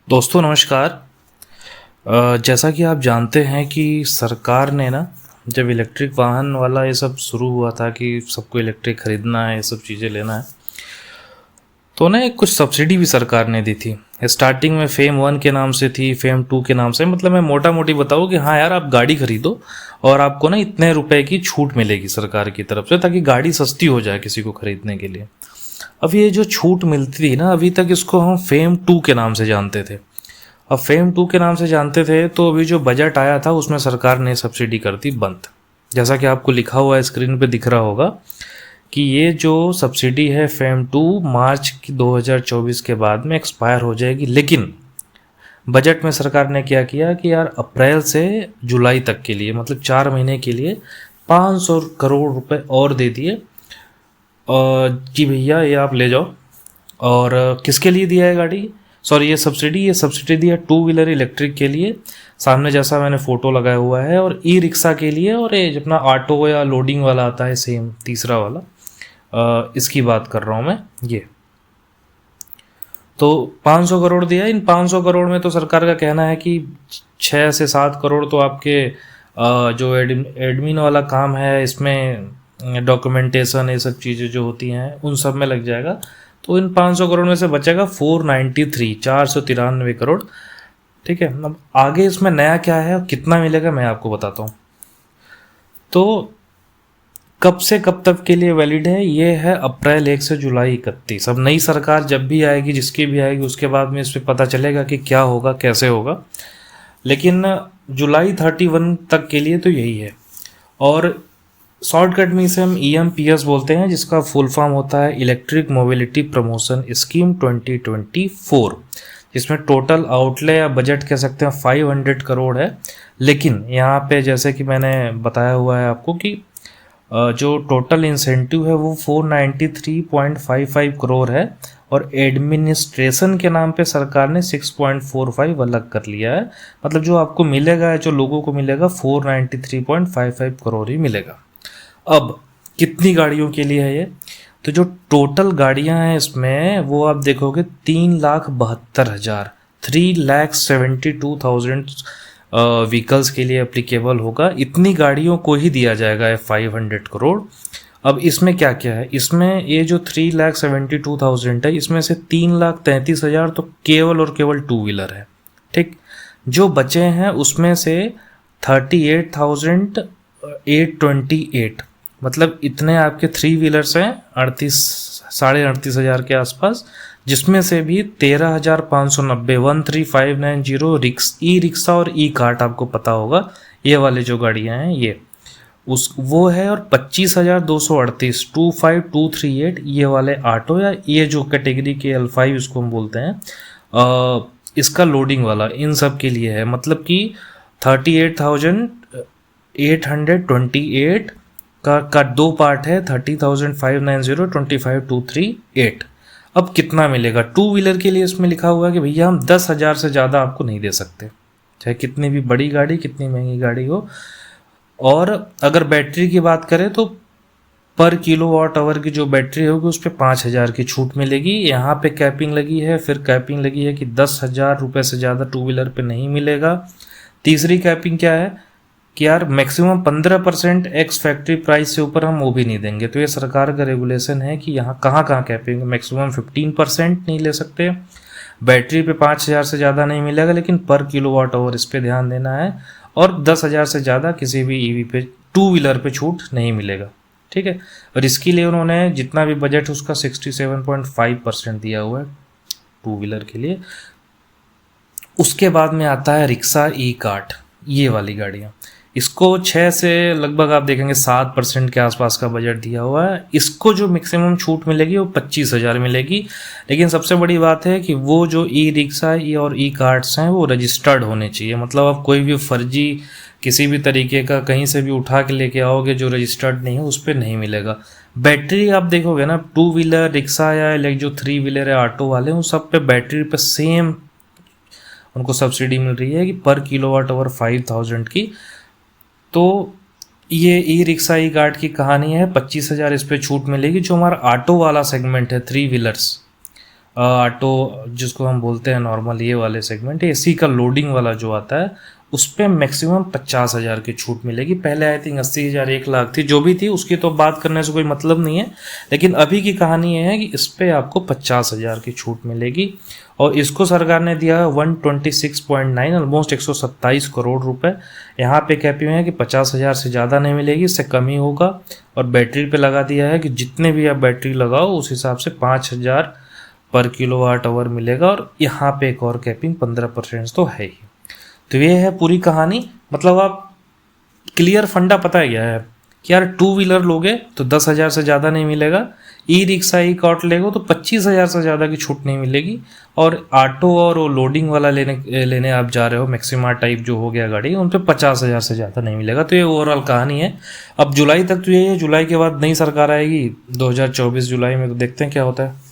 दोस्तों नमस्कार। जैसा कि आप जानते हैं कि सरकार ने ना जब इलेक्ट्रिक वाहन वाला ये सब शुरू हुआ था कि सबको इलेक्ट्रिक ख़रीदना है, ये सब चीज़ें लेना है, तो ना एक कुछ सब्सिडी भी सरकार ने दी थी। स्टार्टिंग में फेम 1 के नाम से थी, फेम 2 के नाम से। मतलब मैं मोटा मोटी बताऊँ कि हाँ यार, आप गाड़ी खरीदो और आपको ना इतने रुपए की छूट मिलेगी सरकार की तरफ से, ताकि गाड़ी सस्ती हो जाए किसी को ख़रीदने के लिए। अब ये जो छूट मिलती थी ना, अभी तक इसको हम फेम 2 के नाम से जानते थे। अब फेम 2 के नाम से जानते थे, तो अभी जो बजट आया था उसमें सरकार ने सब्सिडी कर दी बंद। जैसा कि आपको लिखा हुआ है, स्क्रीन पे दिख रहा होगा कि ये जो सब्सिडी है फेम 2 मार्च की 2024 के बाद में एक्सपायर हो जाएगी। लेकिन बजट में सरकार ने क्या किया कि यार अप्रैल से जुलाई तक के लिए, मतलब 4 महीने के लिए 500 करोड़ रुपए और दे दिए। जी भैया, ये आप ले जाओ। और किसके लिए दिया है गाड़ी, सॉरी ये सब्सिडी दिया टू व्हीलर इलेक्ट्रिक के लिए, सामने जैसा मैंने फ़ोटो लगाया हुआ है, और ई रिक्शा के लिए, और ये अपना ऑटो या लोडिंग वाला आता है सेम तीसरा वाला, इसकी बात कर रहा हूँ मैं। ये तो 500 करोड़ दिया। इन 500 करोड़ में तो सरकार का कहना है कि 6 से 7 करोड़ तो आपके जो एडमिन वाला काम है, इसमें डॉक्यूमेंटेशन, ये सब चीज़ें जो होती हैं उन सब में लग जाएगा। तो इन 500 करोड़ में से बचेगा 493 करोड़। ठीक है, अब आगे इसमें नया क्या है और कितना मिलेगा मैं आपको बताता हूँ। तो कब से कब तक के लिए वैलिड है, ये है अप्रैल 1 से जुलाई 31। अब नई सरकार जब भी आएगी, जिसकी भी आएगी, उसके बाद में इस पर पता चलेगा कि क्या होगा, कैसे होगा। लेकिन जुलाई 31 तक के लिए तो यही है। और शॉर्टकट में इसे हम EMPS बोलते हैं, जिसका फुल फॉर्म होता है इलेक्ट्रिक मोबिलिटी प्रमोशन स्कीम 2024, जिसमें टोटल आउटले या बजट कह सकते हैं 500 करोड़ है। लेकिन यहाँ पे जैसे कि मैंने बताया हुआ है आपको कि जो टोटल इंसेंटिव है वो 493.55 करोड़ है, और एडमिनिस्ट्रेशन के नाम पे सरकार ने 6.45 अलग कर लिया है। मतलब जो आपको मिलेगा, जो लोगों को मिलेगा, 493.55 करोड़ ही मिलेगा। अब कितनी गाड़ियों के लिए है ये, तो जो टोटल गाड़ियां हैं इसमें वो आप देखोगे 3,72,000, 3,72,000 व्हीकल्स के लिए एप्लीकेबल होगा। इतनी गाड़ियों को ही दिया जाएगा ये 500 करोड़। अब इसमें क्या क्या है, इसमें ये जो 3,72,000 है, इसमें से 3,33,000 तो केवल और केवल टू व्हीलर है। ठीक, जो बचे हैं उसमें से 38,828, मतलब इतने आपके थ्री व्हीलर्स हैं, 38,500 के आसपास, जिसमें से भी 13,590 13,590 ई रिक्शा और ई कार्ट, आपको पता होगा ये वाले जो गाड़ियां हैं ये उस वो है। और 25,238 25,238 ये वाले ऑटो, या ये जो कैटेगरी के L5 इसको हम बोलते हैं, इसका लोडिंग वाला, इन सब के लिए है। मतलब कि 38,828 का दो पार्ट है, 30,590 25,238। अब कितना मिलेगा टू व्हीलर के लिए, इसमें लिखा हुआ है कि भैया हम 10,000 से ज़्यादा आपको नहीं दे सकते, चाहे कितनी भी बड़ी गाड़ी, कितनी महंगी गाड़ी हो। और अगर बैटरी की बात करें तो पर किलोवाट आवर की जो बैटरी होगी उस पर 5,000 की छूट मिलेगी। यहाँ पे कैपिंग लगी है, फिर कैपिंग लगी है कि 10,000 रुपये से ज़्यादा टू व्हीलर पे नहीं मिलेगा। तीसरी कैपिंग क्या है कि यार मैक्सिमम 15% एक्स फैक्ट्री प्राइस से ऊपर हम वो भी नहीं देंगे। तो ये सरकार का रेगुलेशन है कि यहाँ कहाँ कहाँ कैपिंग, मैक्सिमम 15% नहीं ले सकते, बैटरी पे 5,000 से ज़्यादा नहीं मिलेगा, लेकिन पर किलोवाट आवर इस पर ध्यान देना है। और 10,000 से ज़्यादा किसी भी EV पे, टू व्हीलर पे छूट नहीं मिलेगा। ठीक है, और इसके लिए उन्होंने जितना भी बजट उसका 67.5% दिया हुआ है टू व्हीलर के लिए। उसके बाद में आता है रिक्शा, ई कार्ट, ये वाली गाड़ियाँ। इसको 6 से लगभग आप देखेंगे 7% के आसपास का बजट दिया हुआ है। इसको जो मैक्सिमम छूट मिलेगी वो 25,000 मिलेगी। लेकिन सबसे बड़ी बात है कि वो जो ई रिक्शा और ई कार्ट्स हैं वो रजिस्टर्ड होने चाहिए। मतलब आप कोई भी फर्जी किसी भी तरीके का कहीं से भी उठा के लेके आओगे जो रजिस्टर्ड नहीं है, उस पर नहीं मिलेगा। बैटरी आप देखोगे ना, टू व्हीलर रिक्शा या जो थ्री व्हीलर है ऑटो वाले, उन सब पे बैटरी पे सेम उनको सब्सिडी मिल रही है कि पर किलोवाट आवर 5,000 की। तो ये ई रिक्शा ई कार्ट की कहानी है। 25,000 इस पे छूट मिलेगी। जो हमारा ऑटो वाला सेगमेंट है, थ्री व्हीलर्स, ऑटो जिसको हम बोलते हैं नॉर्मल ये वाले सेगमेंट, एसी का लोडिंग वाला जो आता है उस पर मैक्सिमम 50,000 की छूट मिलेगी। पहले आई थिंक 80,000 1 लाख थी, जो भी थी उसकी तो बात करने से कोई मतलब नहीं है, लेकिन अभी की कहानी ये है कि इस पर आपको 50,000 की छूट मिलेगी। और इसको सरकार ने दिया है 126.9, ऑलमोस्ट 127 करोड़ रुपए। यहाँ पे कैपिंग है कि 50,000 से ज़्यादा नहीं मिलेगी, इससे कम ही होगा। और बैटरी पे लगा दिया है कि जितने भी आप बैटरी लगाओ उस हिसाब से 5,000 पर किलोवाट आवर मिलेगा। और यहाँ पे एक और कैपिंग 15% तो है ही। तो ये है पूरी कहानी। मतलब आप क्लियर फंडा पता है क्या है कि यार टू व्हीलर लोगे तो 10,000 से ज़्यादा नहीं मिलेगा, ई रिक्शा ई कॉट लेगो तो 25,000 से ज़्यादा की छूट नहीं मिलेगी, और ऑटो और वो लोडिंग वाला लेने आप जा रहे हो मैक्सिमा टाइप जो हो गया गाड़ी, उन पे 50,000 से ज़्यादा नहीं मिलेगा। तो ये ओवरऑल कहानी है। अब जुलाई तक तो ये है, जुलाई के बाद नई सरकार आएगी 2024 जुलाई में, तो देखते हैं क्या होता है।